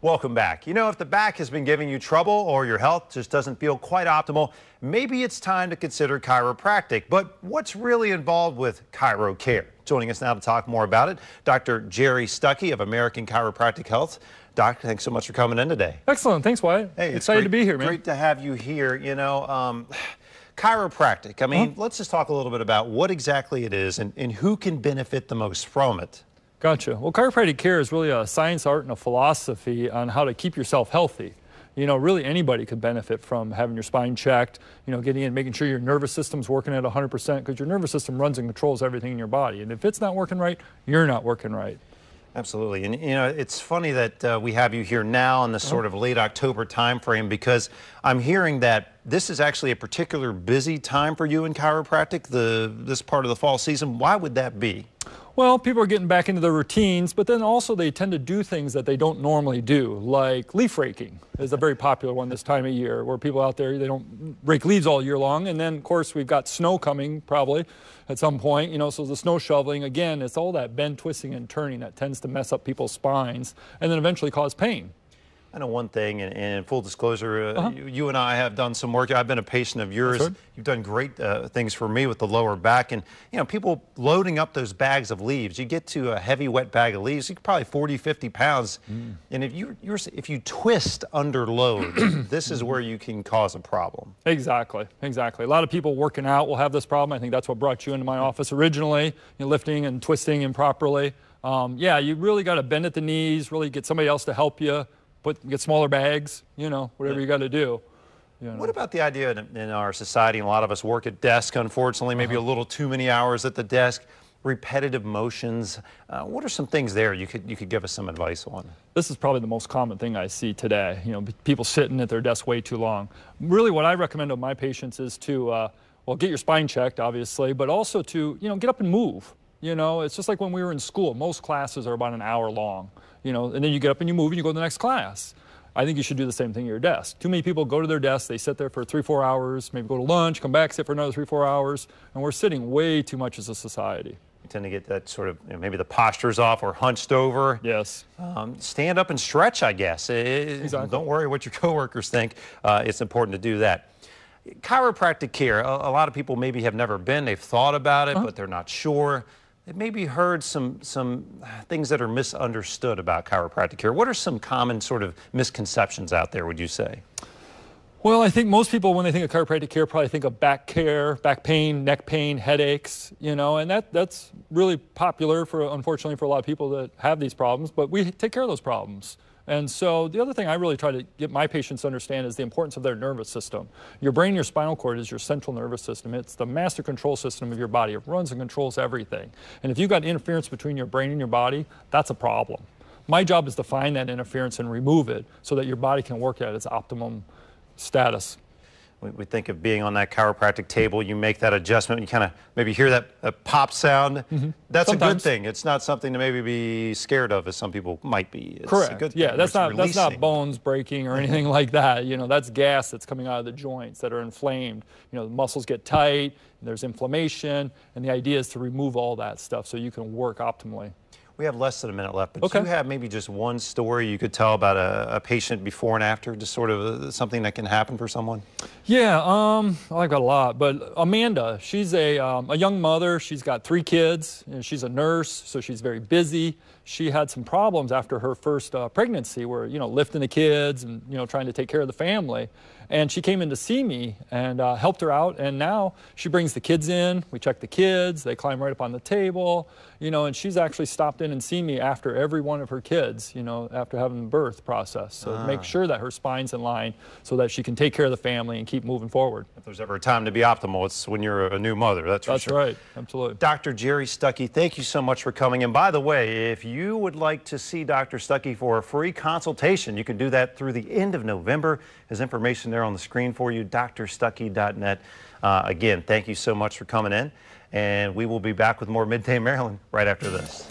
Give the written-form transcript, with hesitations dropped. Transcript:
Welcome back. You know, if the back has been giving you trouble or your health just doesn't feel quite optimal, maybe it's time to consider chiropractic. But what's really involved with chiro care? Joining us now to talk more about it, Dr. Jerry Stuckey of American Chiropractic Health. Doc, thanks so much for coming in today. Excellent. Thanks, Wyatt. Hey, excited to be here, man. Great to have you here. You know, chiropractic. I mean, let's just talk a little bit about what exactly it is and who can benefit the most from it. Gotcha. Well, chiropractic care is really a science, art, and a philosophy on how to keep yourself healthy. You know, really anybody could benefit from having your spine checked, you know, getting in, making sure your nervous system's working at 100%, because your nervous system runs and controls everything in your body. And if it's not working right, you're not working right. Absolutely. And, you know, it's funny that we have you here now in this sort of late October time frame, because I'm hearing that this is actually a particular busy time for you in chiropractic, this part of the fall season. Why would that be? Well, people are getting back into their routines, but then also they tend to do things that they don't normally do, like leaf raking is a very popular one this time of year, where people out there, they don't rake leaves all year long. And then, of course, we've got snow coming probably at some point, you know, so the snow shoveling, again, it's all that bend, twisting, and turning that tends to mess up people's spines and then eventually cause pain. I know one thing, and in full disclosure, you and I have done some work. I've been a patient of yours. Right. You've done great things for me with the lower back. And, you know, people loading up those bags of leaves, you get to a heavy, wet bag of leaves, you're probably 40, 50 pounds. And if you twist under load, this is where you can cause a problem. Exactly, exactly. A lot of people working out will have this problem. I think that's what brought you into my office originally, you know, lifting and twisting improperly. Yeah, you really got to bend at the knees, really get somebody else to help you. Get smaller bags, you know, whatever you got to do. You know. What about the idea in our society, and a lot of us work at desk, unfortunately, maybe a little too many hours at the desk, repetitive motions. What are some things there you could give us some advice on? This is probably the most common thing I see today, you know, people sitting at their desk way too long. Really what I recommend to my patients is to, well, get your spine checked, obviously, but also to, you know, get up and move. You know, it's just like when we were in school. Most classes are about an hour long, you know, and then you get up and you move and you go to the next class. I think you should do the same thing at your desk. Too many people go to their desk, they sit there for 3-4 hours, maybe go to lunch, come back, sit for another 3-4 hours, and we're sitting way too much as a society. You tend to get that sort of, you know, maybe the posture's off or hunched over. Yes. Stand up and stretch, I guess. Exactly. Don't worry what your coworkers think. It's important to do that. Chiropractic care, a lot of people maybe have never been, they've thought about it, but they're not sure. They've maybe heard some things that are misunderstood about chiropractic care. What are some common sort of misconceptions out there, would you say? Well, I think most people, when they think of chiropractic care, probably think of back care, back pain, neck pain, headaches, you know, and that's really popular, unfortunately, for a lot of people that have these problems, but we take care of those problems. And so the other thing I really try to get my patients to understand is the importance of their nervous system. Your brain and your spinal cord is your central nervous system. It's the master control system of your body. It runs and controls everything. And if you've got interference between your brain and your body, that's a problem. My job is to find that interference and remove it so that your body can work at its optimum status. We think of being on that chiropractic table, you make that adjustment, you kind of maybe hear that pop sound. That's a good thing. It's not something to maybe be scared of, as some people might be. It's correct. A good thing. Yeah, that's not bones breaking or anything like that. You know, that's gas that's coming out of the joints that are inflamed. You know, the muscles get tight, and there's inflammation, and the idea is to remove all that stuff so you can work optimally. We have less than a minute left, but do you have maybe just one story you could tell about a patient before and after, just sort of something that can happen for someone? Yeah, I've got a lot, but Amanda, she's a young mother. She's got 3 kids, and she's a nurse, so she's very busy. She had some problems after her first pregnancy where, you know, lifting the kids and, you know, trying to take care of the family. And she came in to see me and helped her out, and now she brings the kids in, we check the kids, they climb right up on the table, you know, and she's actually stopped in and seen me after every one of her kids, you know, after having the birth process. So to make sure that her spine's in line so that she can take care of the family and keep moving forward. If there's ever a time to be optimal, it's when you're a new mother, that's for sure. That's right, absolutely. Dr. Jerry Stuckey, thank you so much for coming in. By the way, if you would like to see Dr. Stuckey for a free consultation, you can do that through the end of November. There's information there on the screen for you, drstuckey.net. Again, thank you so much for coming in, and we will be back with more Midday Maryland right after this.